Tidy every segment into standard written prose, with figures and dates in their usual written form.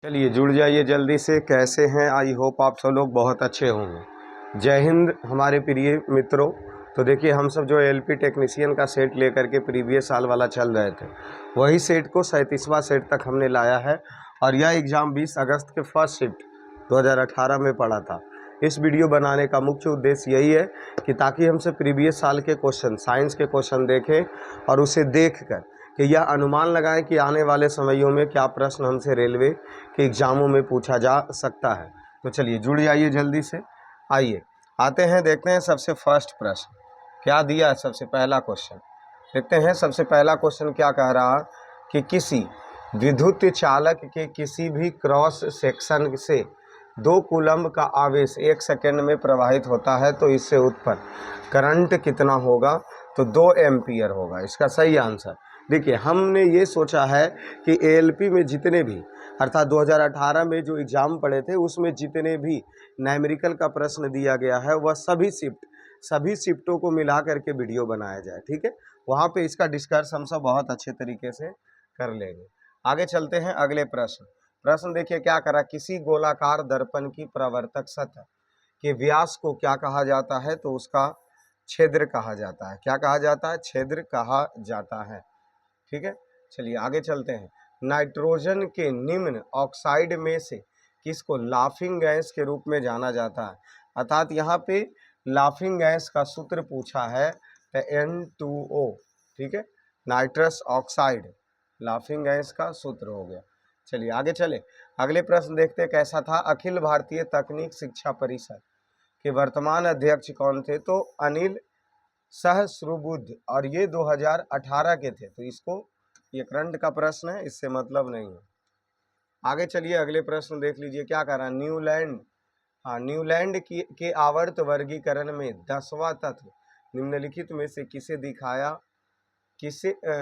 चलिए जुड़ जाइए जल्दी से। कैसे हैं? आई होप आप सब लोग बहुत अच्छे होंगे। जय हिंद हमारे प्रिय मित्रों। तो देखिए, हम सब जो एलपी टेक्नीशियन का सेट लेकर के प्रीवियस साल वाला चल रहे थे, वही सेट को 37वां सेट तक हमने लाया है। और यह एग्ज़ाम 20 अगस्त के फर्स्ट शिफ्ट 2018 में पड़ा था। इस वीडियो बनाने का मुख्य उद्देश्य यही है कि ताकि हमसे प्रीवियस साल के क्वेश्चन, साइंस के क्वेश्चन देखें और उसे देख कर कि यह अनुमान लगाएं कि आने वाले समयों में क्या प्रश्न हमसे रेलवे के एग्ज़ामों में पूछा जा सकता है। तो चलिए जुड़ जाइए जल्दी से। आइए आते हैं, देखते हैं सबसे फर्स्ट प्रश्न क्या दिया है। सबसे पहला क्वेश्चन देखते हैं। सबसे पहला क्वेश्चन क्या कह रहा है कि किसी विद्युत चालक के किसी भी क्रॉस सेक्शन से 2 कूलम्ब का आवेश 1 सेकेंड में प्रवाहित होता है तो इससे उत्पन्न करंट कितना होगा? तो 2 एम्पियर होगा इसका सही आंसर। देखिए, हमने ये सोचा है कि एएलपी में जितने भी, अर्थात 2018 में जो एग्ज़ाम पढ़े थे उसमें जितने भी न्यूमेरिकल का प्रश्न दिया गया है वह सभी शिफ्टों को मिला करके वीडियो बनाया जाए। ठीक है, वहाँ पे इसका डिस्कस हम सब बहुत अच्छे तरीके से कर लेंगे। आगे चलते हैं अगले प्रश्न देखिए क्या करा। किसी गोलाकार दर्पण की परावर्तक सतह के व्यास को क्या कहा जाता है? तो उसका छिद्र कहा जाता है। क्या कहा जाता है? छिद्र कहा जाता है। ठीक है, चलिए आगे चलते हैं। नाइट्रोजन के निम्न ऑक्साइड में से किसको लाफिंग गैस के रूप में जाना जाता है? अर्थात यहाँ पे लाफिंग गैस का सूत्र पूछा है तो N2O। ठीक है, नाइट्रस ऑक्साइड लाफिंग गैस का सूत्र हो गया। चलिए आगे चले, अगले प्रश्न देखते हैं कैसा था। अखिल भारतीय तकनीक शिक्षा परिषद के वर्तमान अध्यक्ष कौन थे? तो अनिल सहस्रबुद्धे, और ये 2018 के थे। तो इसको, ये करंट का प्रश्न है, इससे मतलब नहीं है। आगे चलिए अगले प्रश्न देख लीजिए क्या कह रहा है। न्यूलैंड, न्यूलैंड के आवर्त वर्गीकरण में 10वां तत्व निम्नलिखित में से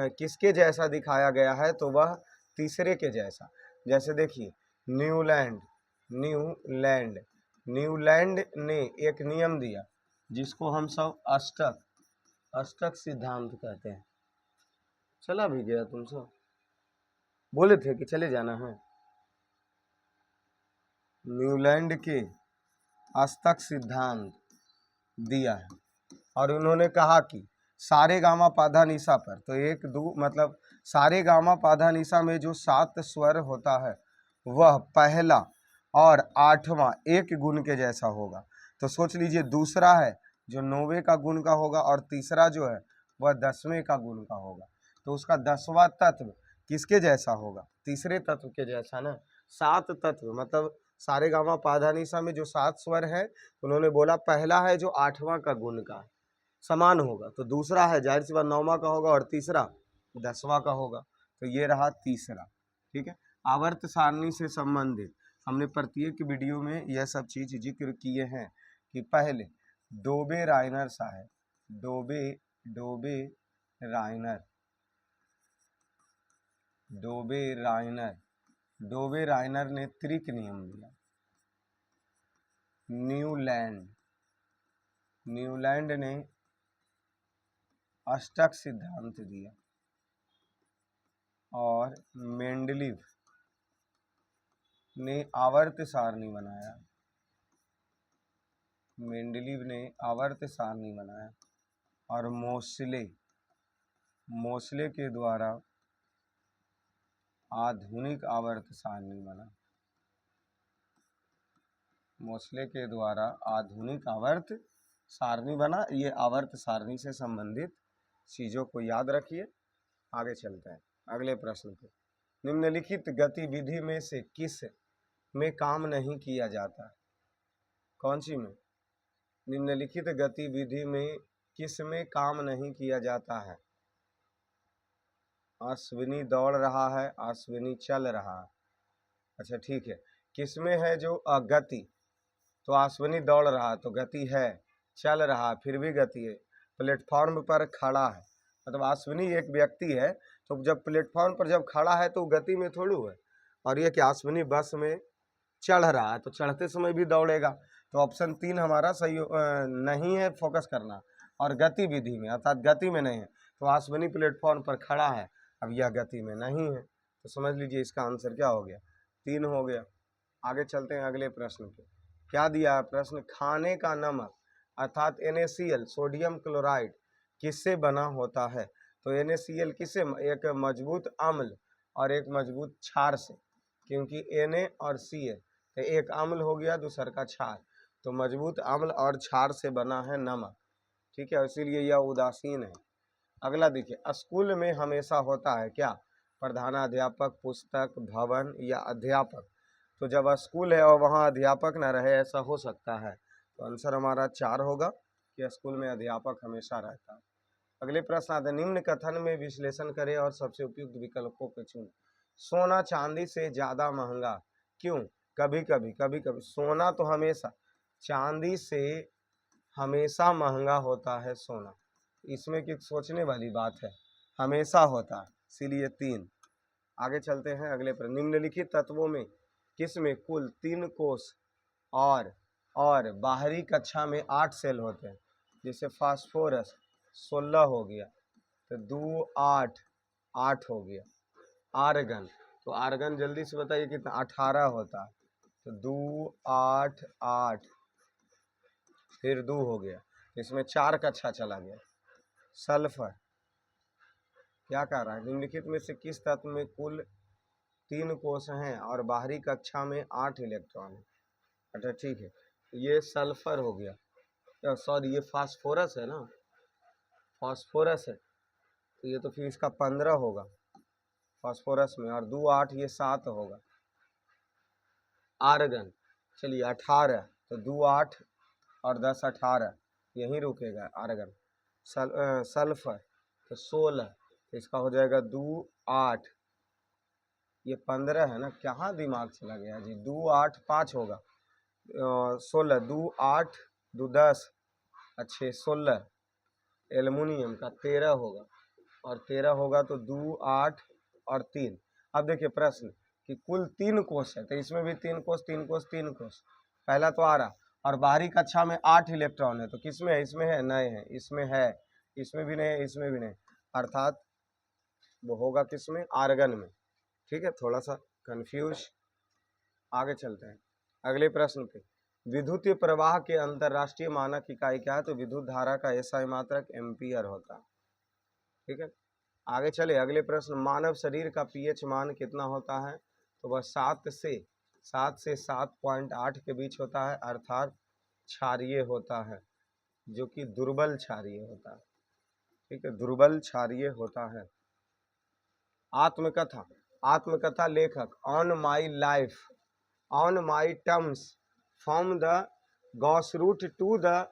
किसके जैसा दिखाया गया है? तो वह तीसरे के जैसा। जैसे देखिए, न्यूलैंड न्यूलैंड न्यूलैंड ने एक नियम दिया जिसको हम सब अष्टक सिद्धांत कहते हैं। चला भी गया, तुम सब बोले थे कि चले जाना है। न्यूलैंड के अष्टक सिद्धांत दिया है और उन्होंने कहा कि सारे गामा पाधा निशा पर, तो 1 2 मतलब सारे गामा पाधा निशा में जो 7 स्वर होता है वह पहला और 8वां एक गुण के जैसा होगा। तो सोच लीजिए, दूसरा है जो 9वें का गुण का होगा और तीसरा जो है वह 10वें का गुण का होगा। तो उसका 10वां तत्व किसके जैसा होगा? तीसरे तत्व के जैसा ना। 7 तत्व मतलब सारे गामा पाधानिशा में जो 7 स्वर है, उन्होंने बोला पहला है जो 8वां का गुण का समान होगा, तो दूसरा है जाहिर सी बात 9वां का होगा और तीसरा 10वां का होगा। तो ये रहा तीसरा। ठीक है, आवर्त सारणी से संबंधित हमने प्रत्येक वीडियो में यह सब चीज जिक्र किए हैं कि पहले डोबे राइनर साहब, डोबे राइनर डोबे राइनर ने त्रिक नियम दिया। न्यूलैंड ने अष्टक सिद्धांत दिया और मेंडलीव ने आवर्त सारणी बनाया। और मोसले के द्वारा आधुनिक आवर्त सारणी बना। ये आवर्त सारणी से संबंधित चीजों को याद रखिए। आगे चलते हैं अगले प्रश्न पे। निम्नलिखित गतिविधि में से किस में काम नहीं किया जाता? कौन सी में? निम्नलिखित गतिविधि में किस में काम नहीं किया जाता है? अश्विनी दौड़ रहा है, अश्विनी चल रहा है। अच्छा ठीक है, किसमें है जो गति? तो अश्विनी दौड़ रहा है तो गति है, चल रहा है फिर भी गति है, प्लेटफॉर्म पर खड़ा है। मतलब अश्विनी एक व्यक्ति है, तो जब प्लेटफॉर्म पर जब खड़ा है तो गति में थोड़ू है। और ये कि अश्विनी बस में चढ़ रहा है तो चढ़ते समय भी दौड़ेगा। तो ऑप्शन 3 हमारा सही नहीं है, फोकस करना। और गतिविधि में अर्थात गति में नहीं है, तो अश्विनी प्लेटफॉर्म पर खड़ा है, अब यह गति में नहीं है। तो समझ लीजिए इसका आंसर क्या हो गया? 3 हो गया। आगे चलते हैं अगले प्रश्न पे। क्या दिया है प्रश्न, खाने का नमक अर्थात NaCl सोडियम क्लोराइड किससे बना होता है? तो NaCl किससे, एक मजबूत अम्ल और एक मजबूत क्षार से, क्योंकि Na और Cl तो एक अम्ल हो गया, दूसर का क्षार, तो मजबूत अम्ल और क्षार से बना है नमक, ठीक है, इसीलिए यह उदासीन है। अगला देखिए, स्कूल में हमेशा होता है क्या? प्रधानाध्यापक, पुस्तक, भवन या अध्यापक। तो जब स्कूल है और वहाँ अध्यापक न रहे, ऐसा हो सकता है, तो आंसर हमारा 4 होगा कि स्कूल में अध्यापक हमेशा रहता है। अगले प्रश्न आते हैं, निम्न कथन में विश्लेषण करें और सबसे उपयुक्त विकल्पों को चुनें। सोना चांदी से ज़्यादा महंगा क्यों? कभी कभी सोना तो हमेशा, चांदी से हमेशा महंगा होता है सोना, इसमें कि सोचने वाली बात है, हमेशा होता है, इसीलिए 3। आगे चलते हैं अगले पर, निम्नलिखित तत्वों में किसमें कुल 3 कोष और बाहरी कक्षा में 8 सेल होते हैं? जैसे फास्फोरस 16 हो गया, तो 2 8 8 हो गया। आर्गन, तो आर्गन जल्दी से बताइए कितना, 18 होता है, तो 2 8 8 फिर 2 हो गया, इसमें 4 कक्षा चला गया। सल्फर क्या कह रहा है, निम्नलिखित में से किस तत्व में कुल 3 कोष हैं और बाहरी कक्षा में 8 इलेक्ट्रॉन है? अच्छा ठीक है, ये सल्फर हो गया, सॉरी ये फास्फोरस है ना, फास्फोरस है, तो ये तो फिर इसका 15 होगा फास्फोरस में, और 2 8 ये 7 होगा। आर्गन चलिए 18, तो 2 8 और 10 18, यहीं रुकेगा आर्गन। सल्फर तो 16, तो इसका हो जाएगा 2 8, ये 15 है ना, कहाँ दिमाग चला गया जी, 2 8 5 होगा, 16 2 8 2 10 अच्छे 16, एल्युमिनियम का 13 होगा, और 13 होगा तो 2 8 और 3। अब देखिए प्रश्न कि कुल 3 कोष है, तो इसमें भी 3 कोष 3 कोष 3 कोष, पहला तो आ रहा, और बाहरी कक्षा में 8 इलेक्ट्रॉन है, तो किसमें है, इसमें है, नहीं है, इसमें है, इसमें भी नहीं है, इसमें भी नहीं, अर्थात वो होगा किसमें, आर्गन में, ठीक है, थोड़ा सा कंफ्यूज। आगे चलते हैं अगले प्रश्न पे, विद्युतीय प्रवाह के अंतरराष्ट्रीय मानक इकाई क्या है? तो विद्युत धारा का SI मात्रक एम्पियर होता है, ठीक है। आगे चले अगले प्रश्न, मानव शरीर का pH मान कितना होता है? तो वह 7 से 7.8 के बीच होता है, अर्थात क्षारीय होता है, जो कि दुर्बल क्षारीय होता है, ठीक है, दुर्बल क्षारीय होता है। आत्मकथा लेखक on my life, on my terms, from the grass root to the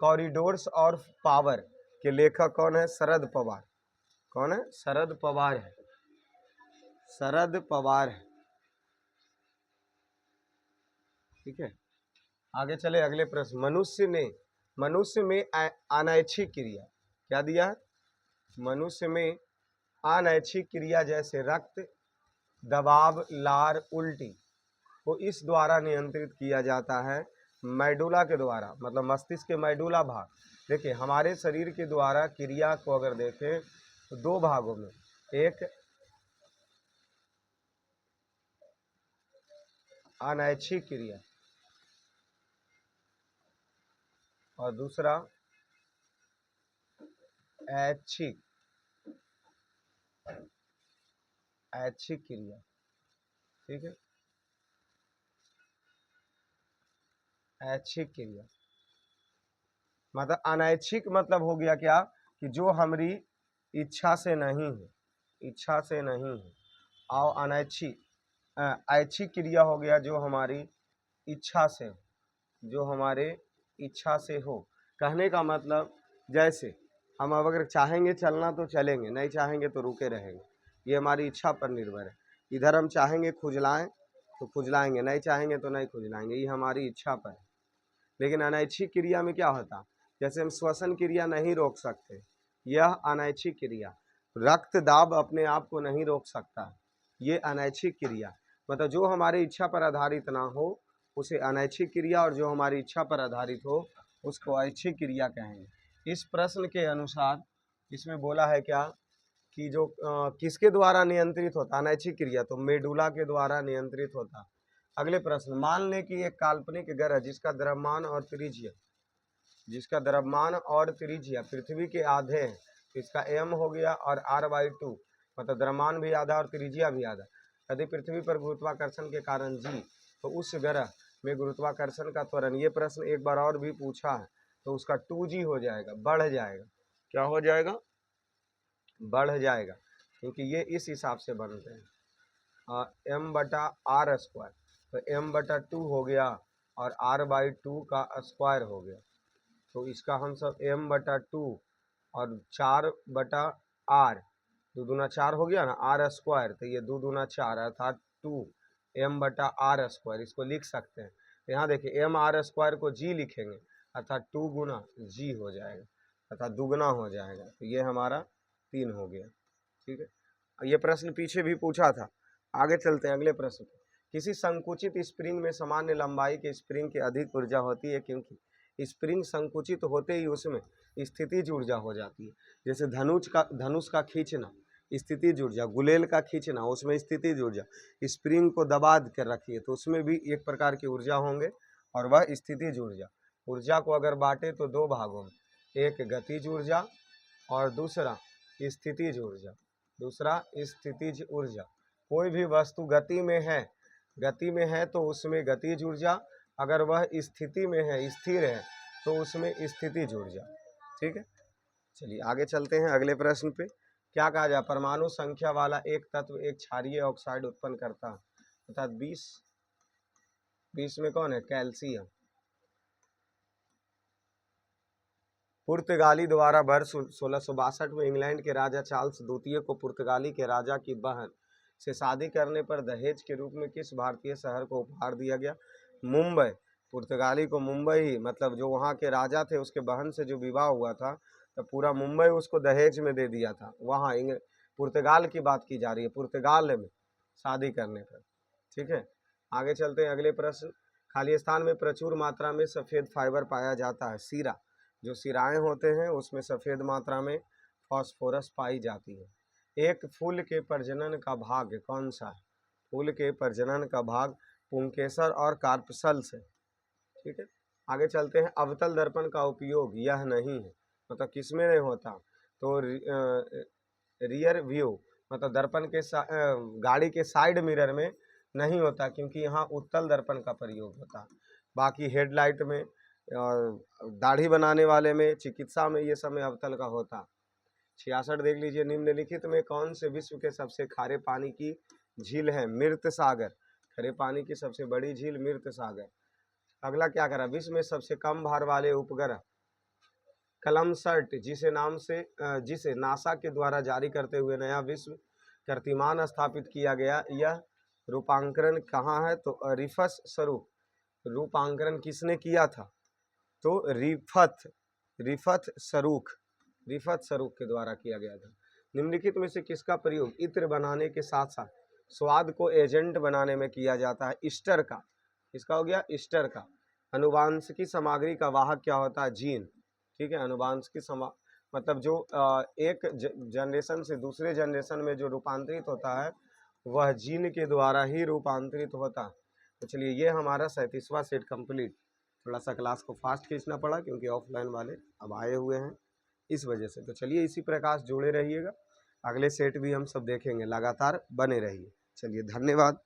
corridors of power के लेखक कौन है? शरद पवार। कौन है? शरद पवार है, शरद पवार है, ठीक है। आगे चले अगले प्रश्न, मनुष्य में अनैच्छिक क्रिया क्या दिया है? मनुष्य में अनैच्छिक क्रिया जैसे रक्त दबाव, लार, उल्टी को इस द्वारा नियंत्रित किया जाता है, मेडुला के द्वारा, मतलब मस्तिष्क के मेडुला भाग। देखिए हमारे शरीर के द्वारा क्रिया को अगर देखें तो 2 भागों में, एक अनैच्छिक क्रिया और दूसरा ऐच्छिक क्रिया, ठीक है, ऐच्छिक क्रिया मतलब अनैच्छिक मतलब हो गया क्या कि जो हमारी इच्छा से नहीं है, इच्छा से नहीं है, और अनैच्छिक ऐच्छिक क्रिया हो गया जो हमारी इच्छा से, जो हमारे इच्छा से हो। कहने का मतलब जैसे हम अब अगर चाहेंगे चलना तो चलेंगे, नहीं चाहेंगे तो रुके रहेंगे, ये हमारी इच्छा पर निर्भर है। इधर हम चाहेंगे खुजलाएं तो खुजलाएंगे, नहीं चाहेंगे तो नहीं खुजलाएंगे, ये हमारी इच्छा पर है। लेकिन अनैच्छिक क्रिया में क्या होता, जैसे हम श्वसन क्रिया नहीं रोक सकते, यह अनैच्छिक क्रिया, रक्त दाब अपने आप को नहीं रोक सकता, ये अनैच्छिक क्रिया, मतलब जो हमारी इच्छा पर आधारित ना हो उसे अनैच्छिक क्रिया, और जो हमारी इच्छा पर आधारित हो उसको ऐच्छिक क्रिया कहेंगे। इस प्रश्न के अनुसार इसमें बोला है क्या कि जो किसके द्वारा नियंत्रित होता, अनैच्छिक क्रिया, तो मेडुला के द्वारा नियंत्रित होता। अगले प्रश्न, मान लें कि एक काल्पनिक ग्रह जिसका द्रव्यमान और त्रिज्या पृथ्वी के आधे है, तो इसका m हो गया और r/2, मतलब द्रव्यमान भी आधा और त्रिज्या भी आधा। यदि पृथ्वी पर गुरुत्वाकर्षण के कारण g, तो उस ग्रह में गुरुत्वाकर्षण का त्वरण, ये प्रश्न एक बार और भी पूछा है, तो उसका 2g हो जाएगा, बढ़ जाएगा। क्या हो जाएगा? बढ़ जाएगा, क्योंकि ये इस हिसाब से बनते हैं m/r², तो m/2 हो गया और r/2 का स्क्वायर हो गया, तो इसका हम सब m/2 और 4/r, 2 दूना 4 हो गया ना, r², तो ये 2 दूना 4 अर्थात 2 m/r², इसको लिख सकते हैं। तो यहाँ देखिए mr² को g लिखेंगे, अर्थात 2 गुना g हो जाएगा, अर्थात दुगना हो जाएगा, तो ये हमारा 3 हो गया। ठीक है, ये प्रश्न पीछे भी पूछा था। आगे चलते हैं अगले प्रश्न पे। किसी संकुचित स्प्रिंग में सामान्य लंबाई के स्प्रिंग की अधिक ऊर्जा होती है, क्योंकि स्प्रिंग संकुचित होते ही उसमें स्थितिज ऊर्जा हो जाती है। जैसे धनुष का खींचना स्थितिज ऊर्जा, गुलेल का खींचना उसमें स्थितिज ऊर्जा, स्प्रिंग को दबा कर रखिए तो उसमें भी एक प्रकार की ऊर्जा होंगे, और वह स्थितिज ऊर्जा। ऊर्जा को अगर बांटे तो 2 भागों में, एक गतिज ऊर्जा और दूसरा स्थितिज ऊर्जा। कोई भी वस्तु गति में है तो उसमें गतिज ऊर्जा, अगर वह स्थिति में है, स्थिर है, तो उसमें स्थितिज ऊर्जा। ठीक है, चलिए आगे चलते हैं अगले प्रश्न पे। क्या कहा जाए? परमाणु संख्या वाला एक तत्व एक क्षारीय ऑक्साइड उत्पन्न करता है, अर्थात 20 में कौन है? कैल्शियम। पुर्तगाली द्वारा वर्ष 1662 में इंग्लैंड के राजा चार्ल्स द्वितीय को पुर्तगाली के राजा की बहन से शादी करने पर दहेज के रूप में किस भारतीय शहर को उपहार दिया गया? मुंबई। पुर्तगाली को मुंबई, मतलब जो वहाँ के राजा थे उसके बहन से जो विवाह हुआ था, तो पूरा मुंबई उसको दहेज में दे दिया था। वहाँ पुर्तगाल की बात की जा रही है, पुर्तगाल में शादी करने पर। ठीक है, आगे चलते हैं अगले प्रश्न। खाली स्थान में प्रचुर मात्रा में सफ़ेद फाइबर पाया जाता है, सीरा। जो सिराएं होते हैं उसमें सफ़ेद मात्रा में फास्फोरस पाई जाती है। एक फूल के प्रजनन का भाग कौन सा है? फूल के प्रजनन का भाग पुंकेसर और कार्पसल से। ठीक है, आगे चलते हैं। अवतल दर्पण का उपयोग यह नहीं है, मतलब किसमें नहीं होता? तो रियर व्यू, मतलब दर्पण के गाड़ी के साइड मिरर में नहीं होता, क्योंकि यहाँ उत्तल दर्पण का प्रयोग होता है। बाकी हेडलाइट में और दाढ़ी बनाने वाले में, चिकित्सा में, ये सब में अवतल का होता। 66 देख लीजिए। निम्नलिखित में कौन से विश्व के सबसे खारे पानी की झील है? मृत सागर। खारे पानी की सबसे बड़ी झील मृत सागर। अगला क्या करा? विश्व में सबसे कम भार वाले उपग्रह कलमसर्ट, जिसे नासा के द्वारा जारी करते हुए नया विश्व कीर्तिमान स्थापित किया गया, यह रूपांतरण कहाँ है? तो रिफस स्वरूप। रूपांतरण किसने किया था? तो रिफत सरूख के द्वारा किया गया था। निम्नलिखित में से किसका प्रयोग इत्र बनाने के साथ साथ स्वाद को एजेंट बनाने में किया जाता है? ईस्टर का। किसका हो गया? ईस्टर का। अनुवांशिकी सामग्री का वाहक क्या होता है? जीन। ठीक है, अनुवांशिकी मतलब जो एक जनरेशन से दूसरे जनरेशन में जो रूपांतरित होता है, वह जीन के द्वारा ही रूपांतरित होता है। तो चलिए, ये हमारा 37वां सेट कंप्लीट। थोड़ा सा क्लास को फास्ट खींचना पड़ा, क्योंकि ऑफलाइन वाले अब आए हुए हैं, इस वजह से। तो चलिए, इसी प्रकार जुड़े रहिएगा, अगले सेट भी हम सब देखेंगे, लगातार बने रहिए। चलिए, धन्यवाद।